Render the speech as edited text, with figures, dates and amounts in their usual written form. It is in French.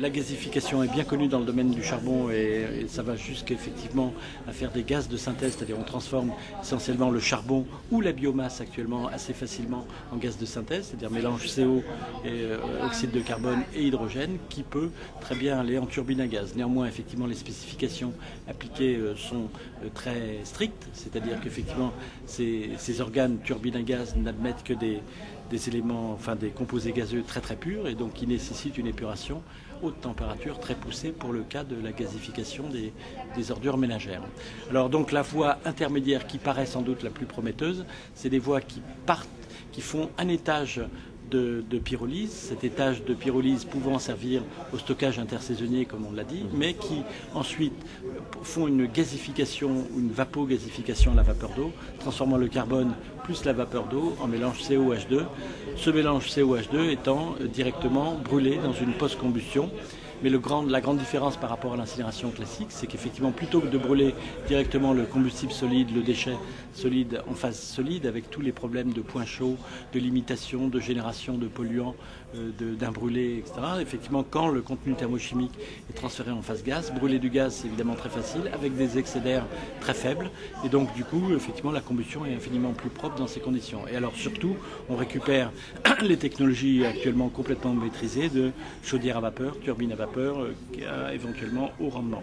La gasification est bien connue dans le domaine du charbon et ça va jusqu'effectivement à faire des gaz de synthèse, c'est-à-dire on transforme essentiellement le charbon ou la biomasse actuellement assez facilement en gaz de synthèse, c'est-à-dire mélange CO, et, oxyde de carbone et hydrogène qui peut très bien aller en turbine à gaz. Néanmoins, effectivement, les spécifications appliquées sont très strictes, c'est-à-dire qu'effectivement ces organes turbine à gaz n'admettent que des éléments, enfin des composés gazeux très très purs et donc qui nécessitent une épuration haute température très poussée pour le cas de la gasification des ordures ménagères. Alors donc la voie intermédiaire qui paraît sans doute la plus prometteuse, c'est des voies qui font un étage de pyrolyse, cet étage de pyrolyse pouvant servir au stockage intersaisonnier comme on l'a dit, mais qui ensuite font une gasification, une vapogasification à la vapeur d'eau, transformant le carbone plus la vapeur d'eau en mélange COH2. Ce mélange COH2 étant directement brûlé dans une post-combustion. Mais la grande différence par rapport à l'incinération classique, c'est qu'effectivement, plutôt que de brûler directement le combustible solide, le déchet solide en phase solide, avec tous les problèmes de points chauds, de limitation, de génération de polluants, d'un brûlé, etc. Effectivement, quand le contenu thermochimique est transféré en phase gaz, brûler du gaz, c'est évidemment très facile, avec des excès d'air très faibles. Et donc, du coup, effectivement, la combustion est infiniment plus propre dans ces conditions. Et alors, surtout, on récupère les technologies actuellement complètement maîtrisées de chaudière à vapeur, turbine à vapeur, éventuellement haut rendement.